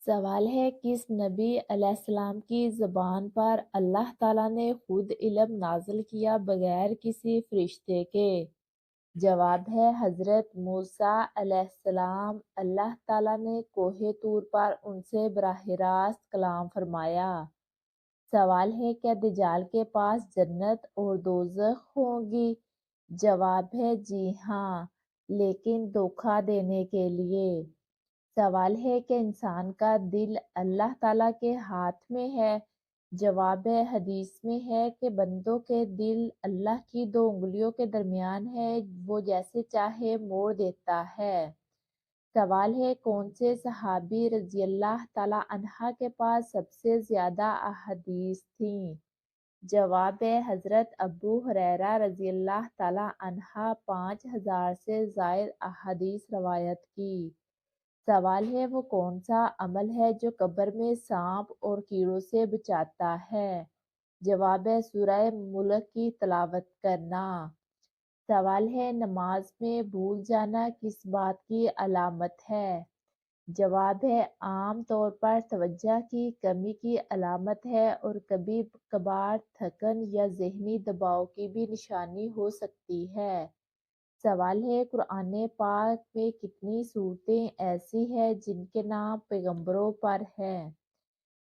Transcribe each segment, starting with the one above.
سوال ہے کس نبی علیہ السلام کی زبان پر اللہ تعالیٰ نے خود علم نازل کیا بغیر کسی فرشتے کے؟ جواب ہے حضرت موسیٰ علیہ السلام۔ اللہ تعالیٰ نے کوہ طور پر ان سے براہ راست کلام فرمایا۔ سوال ہے کیا دجال کے پاس جنت اور دوزخ ہوں گی؟ جواب ہے جی ہاں، لیکن دھوکہ دینے کے لیے۔ سوال ہے کہ انسان کا دل اللہ تعالیٰ کے ہاتھ میں ہے؟ جواب ہے حدیث میں ہے کہ بندوں کے دل اللہ کی دو انگلیوں کے درمیان ہے، وہ جیسے چاہے موڑ دیتا ہے۔ سوال ہے کون سے صحابی رضی اللہ تعالیٰ عنہ کے پاس سب سے زیادہ احادیث تھیں؟ جواب ہے حضرت ابو ہریرہ رضی اللہ تعالیٰ عنہ 5000 سے زائد احادیث روایت کی۔ سوال ہے وہ کون سا عمل ہے جو قبر میں سانپ اور کیڑوں سے بچاتا ہے؟ جواب ہے سورہ ملک کی تلاوت کرنا۔ سوال ہے نماز میں بھول جانا کس بات کی علامت ہے؟ جواب ہے عام طور پر توجہ کی کمی کی علامت ہے، اور کبھی کبھار تھکن یا ذہنی دباؤ کی بھی نشانی ہو سکتی ہے۔ سوال ہے قرآن پاک میں کتنی صورتیں ایسی ہیں جن کے نام پیغمبروں پر ہیں؟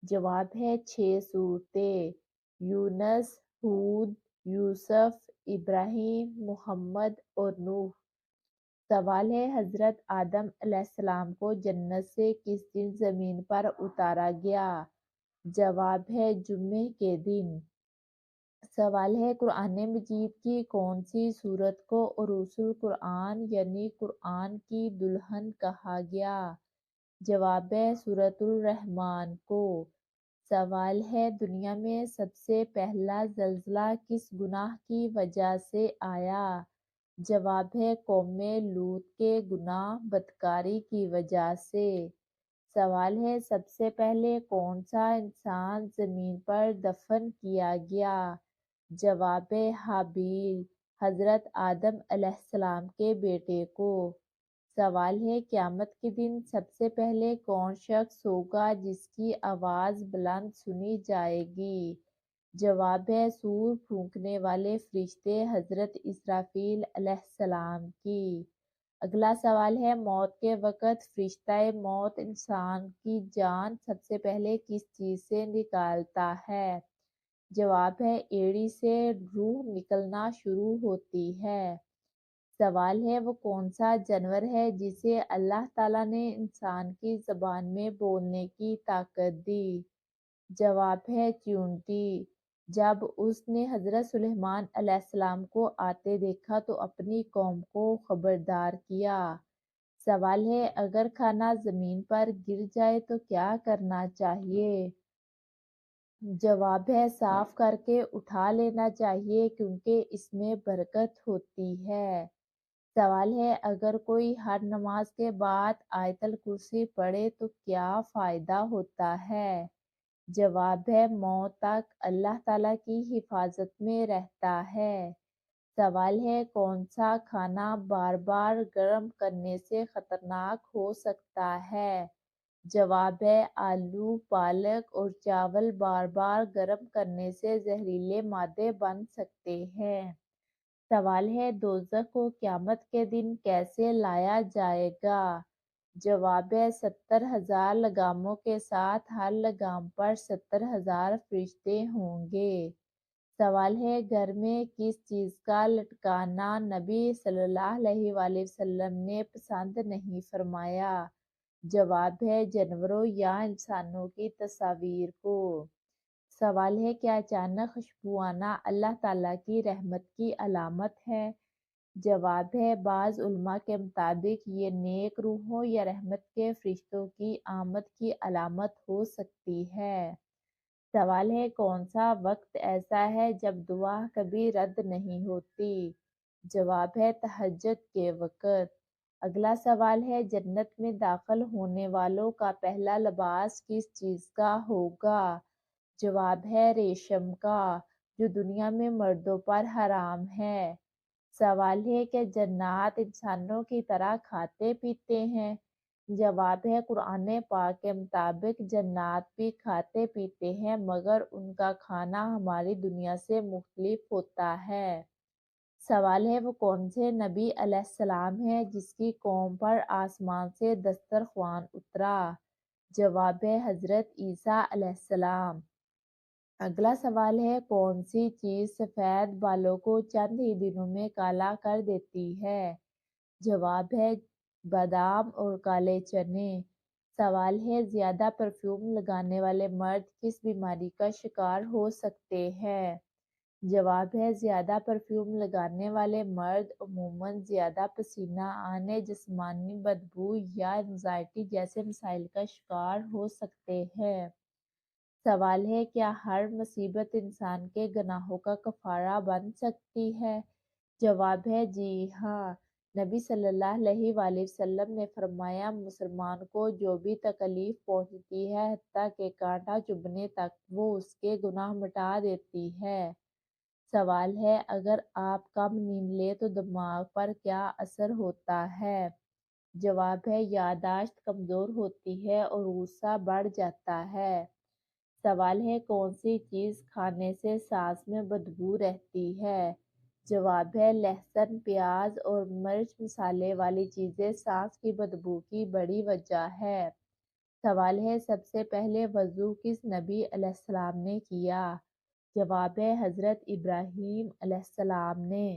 جواب ہے 6 صورتیں: یونس، ہود، یوسف، ابراہیم، محمد اور نوح۔ سوال ہے حضرت آدم علیہ السلام کو جنت سے کس دن زمین پر اتارا گیا؟ جواب ہے جمعے کے دن۔ سوال ہے قرآن مجید کی کون سی سورت کو عروس القرآن یعنی قرآن کی دلہن کہا گیا؟ جواب ہے سورۃ الرحمن کو۔ سوال ہے دنیا میں سب سے پہلا زلزلہ کس گناہ کی وجہ سے آیا؟ جواب ہے قوم لوط کے گناہ بدکاری کی وجہ سے۔ سوال ہے سب سے پہلے کون سا انسان زمین پر دفن کیا گیا؟ جواب ہے حابیل، حضرت آدم علیہ السلام کے بیٹے کو۔ سوال ہے قیامت کے دن سب سے پہلے کون شخص ہوگا جس کی آواز بلند سنی جائے گی؟ جواب ہے سور پھونکنے والے فرشتے حضرت اسرافیل علیہ السلام کی۔ اگلا سوال ہے موت کے وقت فرشتہ موت انسان کی جان سب سے پہلے کس چیز سے نکالتا ہے؟ جواب ہے ایڑی سے روح نکلنا شروع ہوتی ہے۔ سوال ہے وہ کون سا جانور ہے جسے اللہ تعالیٰ نے انسان کی زبان میں بولنے کی طاقت دی؟ جواب ہے چیونٹی۔ جب اس نے حضرت سلیمان علیہ السلام کو آتے دیکھا تو اپنی قوم کو خبردار کیا۔ سوال ہے اگر کھانا زمین پر گر جائے تو کیا کرنا چاہیے؟ جواب ہے صاف کر کے اٹھا لینا چاہیے کیونکہ اس میں برکت ہوتی ہے۔ سوال ہے اگر کوئی ہر نماز کے بعد آیت الکرسی پڑھے تو کیا فائدہ ہوتا ہے؟ جواب ہے موت تک اللہ تعالیٰ کی حفاظت میں رہتا ہے۔ سوال ہے کون سا کھانا بار بار گرم کرنے سے خطرناک ہو سکتا ہے؟ جواب ہے آلو، پالک اور چاول بار بار گرم کرنے سے زہریلے مادے بن سکتے ہیں۔ سوال ہے دوزخ کو قیامت کے دن کیسے لایا جائے گا؟ جواب ہے 70,000 لگاموں کے ساتھ، ہر لگام پر 70,000 فرشتے ہوں گے۔ سوال ہے گھر میں کس چیز کا لٹکانا نبی صلی اللہ علیہ وآلہ وسلم نے پسند نہیں فرمایا؟ جواب ہے جانوروں یا انسانوں کی تصاویر کو۔ سوال ہے کیا اچانک خوشبو آنا اللہ تعالیٰ کی رحمت کی علامت ہے؟ جواب ہے بعض علماء کے مطابق یہ نیک روحوں یا رحمت کے فرشتوں کی آمد کی علامت ہو سکتی ہے۔ سوال ہے کون سا وقت ایسا ہے جب دعا کبھی رد نہیں ہوتی؟ جواب ہے تہجد کے وقت۔ اگلا سوال ہے جنت میں داخل ہونے والوں کا پہلا لباس کس چیز کا ہوگا؟ جواب ہے ریشم کا، جو دنیا میں مردوں پر حرام ہے۔ سوال ہے کہ جنات انسانوں کی طرح کھاتے پیتے ہیں؟ جواب ہے قرآن پاک کے مطابق جنات بھی کھاتے پیتے ہیں مگر ان کا کھانا ہماری دنیا سے مختلف ہوتا ہے۔ سوال ہے وہ کون سے نبی علیہ السلام ہیں جس کی قوم پر آسمان سے دسترخوان اترا؟ جواب ہے حضرت عیسیٰ علیہ السلام۔ اگلا سوال ہے کون سی چیز سفید بالوں کو چند ہی دنوں میں کالا کر دیتی ہے؟ جواب ہے بادام اور کالے چنے۔ سوال ہے زیادہ پرفیوم لگانے والے مرد کس بیماری کا شکار ہو سکتے ہیں؟ جواب ہے زیادہ پرفیوم لگانے والے مرد عموماً زیادہ پسینہ آنے، جسمانی بدبو یا انزائٹی جیسے مسائل کا شکار ہو سکتے ہیں۔ سوال ہے کیا ہر مصیبت انسان کے گناہوں کا کفارہ بن سکتی ہے؟ جواب ہے جی ہاں۔ نبی صلی اللہ علیہ وآلہ وسلم نے فرمایا مسلمان کو جو بھی تکلیف پہنچتی ہے حتیٰ کہ کانٹا چبھنے تک وہ اس کے گناہ مٹا دیتی ہے۔ سوال ہے اگر آپ کم نیند لیں تو دماغ پر کیا اثر ہوتا ہے؟ جواب ہے یادداشت کمزور ہوتی ہے اور غصہ بڑھ جاتا ہے۔ سوال ہے کون سی چیز کھانے سے سانس میں بدبو رہتی ہے؟ جواب ہے لہسن، پیاز اور مرچ مسالے والی چیزیں سانس کی بدبو کی بڑی وجہ ہے۔ سوال ہے سب سے پہلے وضو کس نبی علیہ السلام نے کیا؟ جواب ہے حضرت ابراہیم علیہ السلام نے۔